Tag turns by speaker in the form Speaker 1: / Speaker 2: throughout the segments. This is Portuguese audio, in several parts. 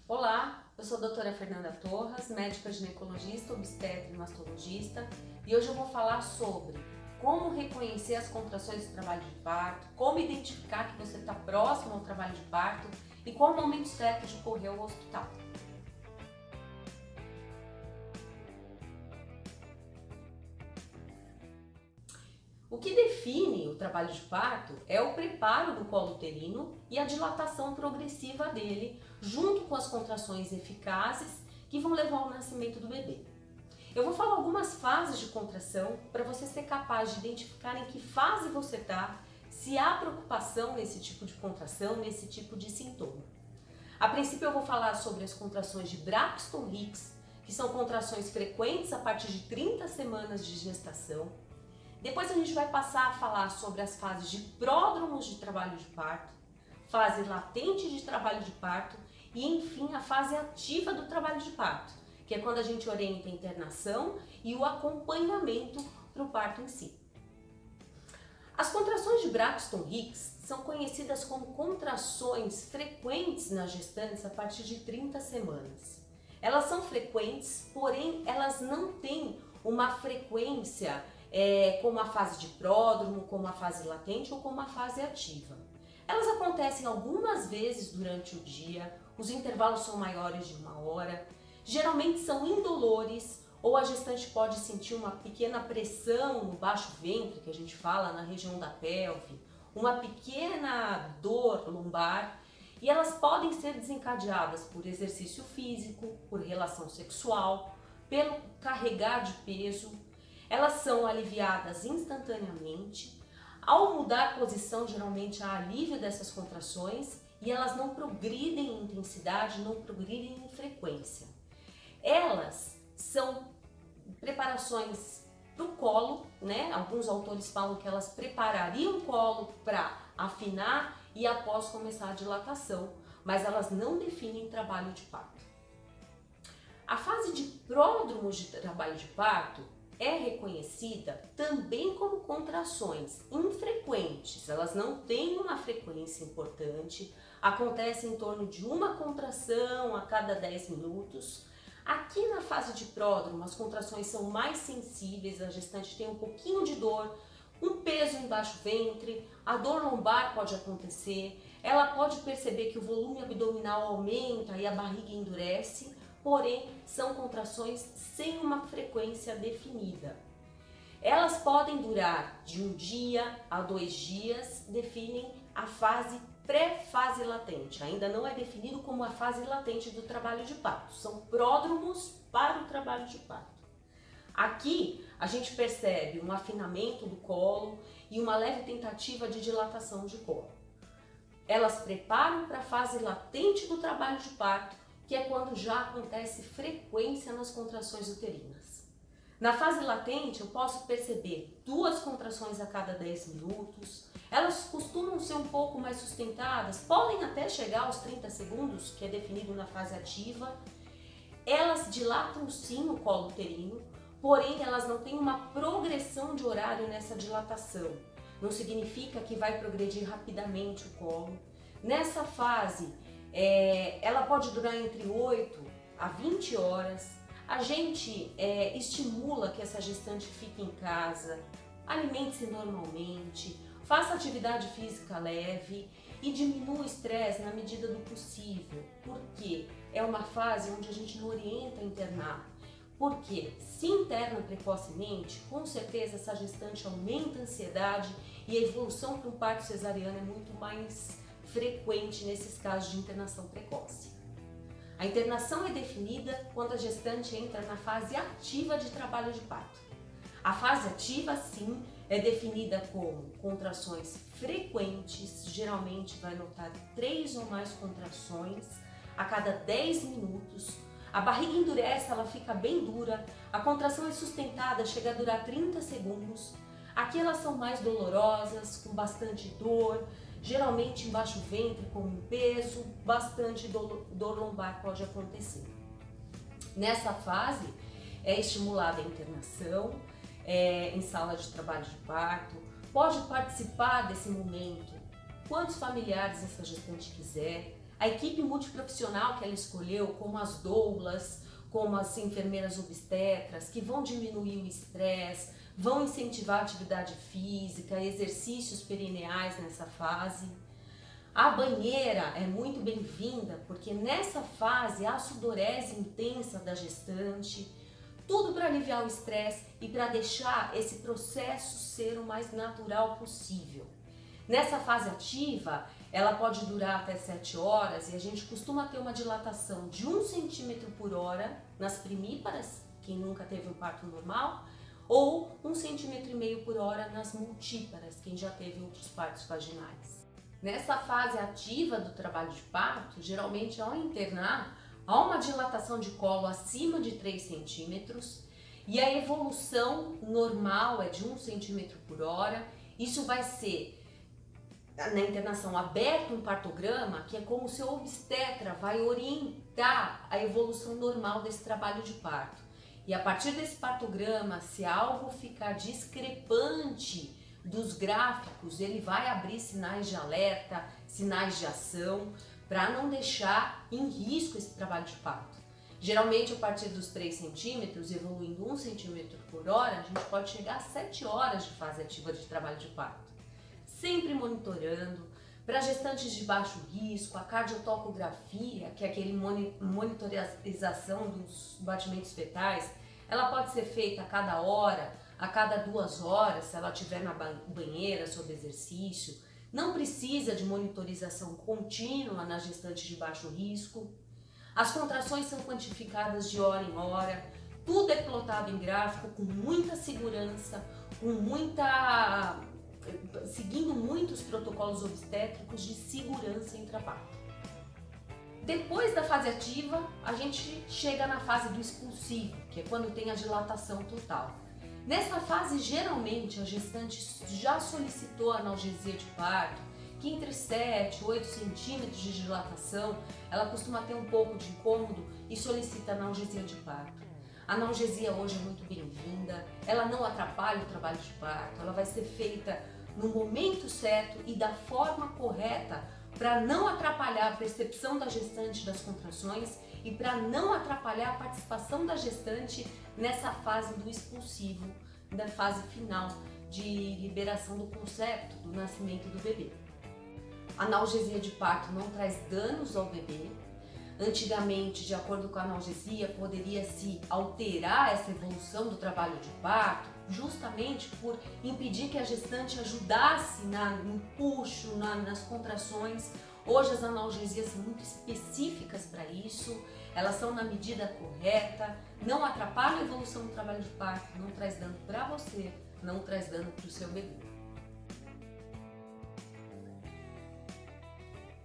Speaker 1: Olá, eu sou a doutora Fernanda Torras, médica ginecologista, obstetra e mastologista, e hoje eu vou falar sobre como reconhecer as contrações do trabalho de parto, como identificar que você está próximo ao trabalho de parto e qual o momento certo de correr ao hospital. O que define o trabalho de parto é o preparo do colo uterino e a dilatação progressiva dele, junto com as contrações eficazes que vão levar ao nascimento do bebê. Eu vou falar algumas fases de contração para você ser capaz de identificar em que fase você está, se há preocupação nesse tipo de contração, nesse tipo de sintoma. A princípio eu vou falar sobre as contrações de Braxton Hicks, que são contrações frequentes a partir de 30 semanas de gestação. Depois a gente vai passar a falar sobre as fases de pródromos de trabalho de parto, fase latente de trabalho de parto e, enfim, a fase ativa do trabalho de parto, que é quando a gente orienta a internação e o acompanhamento para o parto em si. As contrações de Braxton Hicks são conhecidas como contrações frequentes nas gestantes a partir de 30 semanas. Elas são frequentes, porém elas não têm uma frequência como a fase de pródromo, como a fase latente ou como a fase ativa. Elas acontecem algumas vezes durante o dia, os intervalos são maiores de 1 hora, geralmente são indolores ou a gestante pode sentir uma pequena pressão no baixo ventre, que a gente fala na região da pelve, uma pequena dor lombar, e elas podem ser desencadeadas por exercício físico, por relação sexual, pelo carregar de peso. Elas são aliviadas instantaneamente. Ao mudar a posição, geralmente há alívio dessas contrações e elas não progridem em intensidade, não progridem em frequência. Elas são preparações para o colo, né? Alguns autores falam que elas preparariam o colo para afinar e após começar a dilatação, mas elas não definem trabalho de parto. A fase de pródromos de trabalho de parto é reconhecida também como contrações infrequentes, elas não têm uma frequência importante, acontece em torno de uma contração a cada 10 minutos. Aqui na fase de pródromo, as contrações são mais sensíveis, a gestante tem um pouquinho de dor, um peso embaixo do ventre, a dor lombar pode acontecer, ela pode perceber que o volume abdominal aumenta e a barriga endurece, porém são contrações sem uma frequência definida. Elas podem durar de 1 dia a 2 dias, definem a fase pré-fase latente. Ainda não é definido como a fase latente do trabalho de parto, são pródromos para o trabalho de parto. Aqui a gente percebe um afinamento do colo e uma leve tentativa de dilatação de colo. Elas preparam para a fase latente do trabalho de parto, que é quando já acontece frequência nas contrações uterinas. Na fase latente eu posso perceber 2 contrações a cada 10 minutos, elas costumam ser um pouco mais sustentadas, podem até chegar aos 30 segundos, que é definido na fase ativa. Elas dilatam sim o colo uterino, porém elas não têm uma progressão de horário nessa dilatação. Não significa que vai progredir rapidamente o colo. Nessa fase, ela pode durar entre 8 a 20 horas. A gente estimula que essa gestante fique em casa, alimente-se normalmente, faça atividade física leve e diminua o estresse na medida do possível, porque é uma fase onde a gente não orienta a internar. Porque se interna precocemente, com certeza essa gestante aumenta a ansiedade e a evolução para um parto cesariano é muito mais frequente nesses casos de internação precoce. A internação é definida quando a gestante entra na fase ativa de trabalho de parto. A fase ativa, sim, é definida como contrações frequentes, geralmente vai notar 3 ou mais contrações a cada 10 minutos. A barriga endurece, ela fica bem dura, a contração é sustentada, chega a durar 30 segundos. Aqui elas são mais dolorosas, com bastante dor, geralmente embaixo do ventre com um peso, bastante dor lombar pode acontecer. Nessa fase é estimulada a internação em sala de trabalho de parto, pode participar desse momento quantos familiares essa gestante quiser. A equipe multiprofissional que ela escolheu, como as doulas, como as enfermeiras obstetras, que vão diminuir o estresse, vão incentivar a atividade física, exercícios perineais nessa fase. A banheira é muito bem-vinda porque nessa fase há a sudorese intensa da gestante, tudo para aliviar o estresse e para deixar esse processo ser o mais natural possível. Nessa fase ativa, ela pode durar até 7 horas e a gente costuma ter uma dilatação de 1 centímetro por hora nas primíparas, quem nunca teve um parto normal, ou 1,5 centímetro por hora nas multíparas, quem já teve outros partos vaginais. Nessa fase ativa do trabalho de parto, geralmente ao internar, há uma dilatação de colo acima de 3 centímetros e a evolução normal é de 1 centímetro por hora. Isso vai ser, na internação, aberto um partograma, que é como o seu obstetra vai orientar a evolução normal desse trabalho de parto. E a partir desse partograma, se algo ficar discrepante dos gráficos, ele vai abrir sinais de alerta, sinais de ação, para não deixar em risco esse trabalho de parto. Geralmente, a partir dos 3 centímetros, evoluindo 1 centímetro por hora, a gente pode chegar a 7 horas de fase ativa de trabalho de parto. Sempre monitorando. Para gestantes de baixo risco, a cardiotocografia, que é aquele monitorização dos batimentos fetais, ela pode ser feita a cada hora, a cada 2 horas, se ela estiver na banheira, sob exercício. Não precisa de monitorização contínua na gestante de baixo risco. As contrações são quantificadas de hora em hora. Tudo é plotado em gráfico com muita segurança, seguindo muitos protocolos obstétricos de segurança intraparto. Depois da fase ativa, a gente chega na fase do expulsivo, que é quando tem a dilatação total. Nessa fase, geralmente, a gestante já solicitou analgesia de parto, que entre 7 e 8 centímetros de dilatação, ela costuma ter um pouco de incômodo e solicita analgesia de parto. A analgesia hoje é muito bem-vinda, ela não atrapalha o trabalho de parto, ela vai ser feita no momento certo e da forma correta para não atrapalhar a percepção da gestante das contrações e para não atrapalhar a participação da gestante nessa fase do expulsivo, da fase final de liberação do concepto do nascimento do bebê. A analgesia de parto não traz danos ao bebê. Antigamente, de acordo com a analgesia, poderia se alterar essa evolução do trabalho de parto, justamente por impedir que a gestante ajudasse no puxo, nas contrações. Hoje as analgesias são muito específicas para isso, elas são na medida correta, não atrapalham a evolução do trabalho de parto, não traz dano para você, não traz dano para o seu bebê.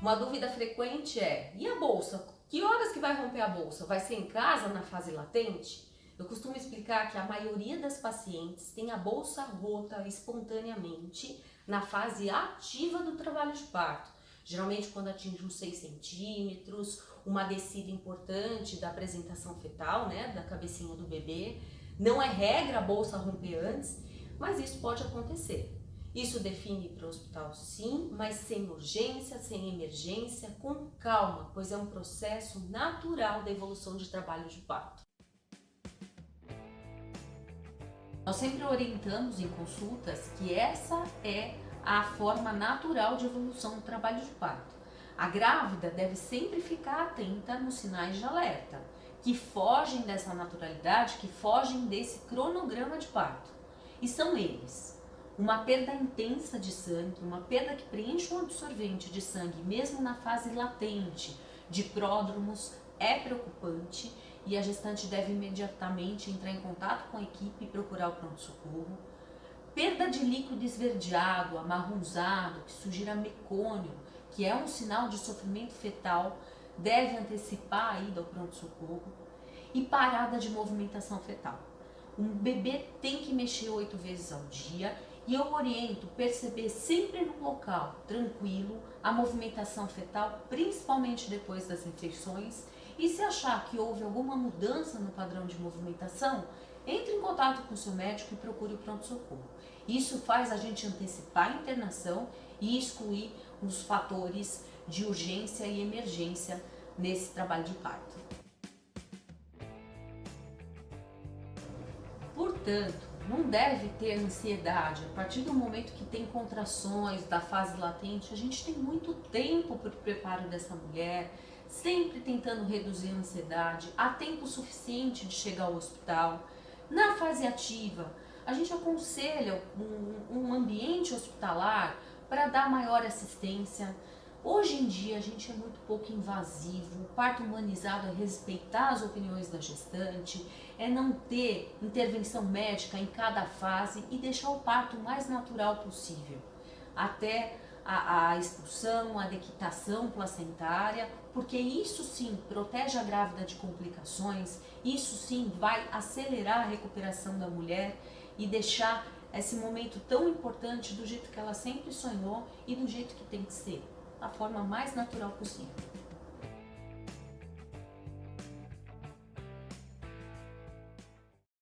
Speaker 1: Uma dúvida frequente é: e a bolsa? Que horas que vai romper a bolsa? Vai ser em casa, na fase latente? Eu costumo explicar que a maioria das pacientes tem a bolsa rota espontaneamente na fase ativa do trabalho de parto. Geralmente quando atinge uns 6 centímetros, uma descida importante da apresentação fetal, né, da cabecinha do bebê. Não é regra a bolsa romper antes, mas isso pode acontecer. Isso define para o hospital sim, mas sem urgência, sem emergência, com calma, pois é um processo natural da evolução de trabalho de parto. Nós sempre orientamos em consultas que essa é a forma natural de evolução do trabalho de parto. A grávida deve sempre ficar atenta nos sinais de alerta, que fogem dessa naturalidade, que fogem desse cronograma de parto. E são eles: uma perda intensa de sangue, uma perda que preenche um absorvente de sangue, mesmo na fase latente de pródromos, é preocupante e a gestante deve imediatamente entrar em contato com a equipe e procurar o pronto-socorro. Perda de líquido esverdeado, amarronzado, que sugira mecônio, que é um sinal de sofrimento fetal, deve antecipar a ida ao pronto-socorro. E parada de movimentação fetal. Um bebê tem que mexer 8 vezes ao dia e eu oriento perceber sempre no local tranquilo a movimentação fetal, principalmente depois das refeições. E se achar que houve alguma mudança no padrão de movimentação, entre em contato com o seu médico e procure o pronto-socorro. Isso faz a gente antecipar a internação e excluir os fatores de urgência e emergência nesse trabalho de parto. Portanto, não deve ter ansiedade. A partir do momento que tem contrações da fase latente, a gente tem muito tempo para o preparo dessa mulher, sempre tentando reduzir a ansiedade, há tempo suficiente de chegar ao hospital. Na fase ativa, a gente aconselha um ambiente hospitalar para dar maior assistência. Hoje em dia a gente é muito pouco invasivo, o parto humanizado é respeitar as opiniões da gestante, é não ter intervenção médica em cada fase e deixar o parto o mais natural possível, até a expulsão, a dequitação placentária, porque isso sim protege a grávida de complicações, isso sim vai acelerar a recuperação da mulher e deixar esse momento tão importante do jeito que ela sempre sonhou e do jeito que tem que ser, da forma mais natural possível.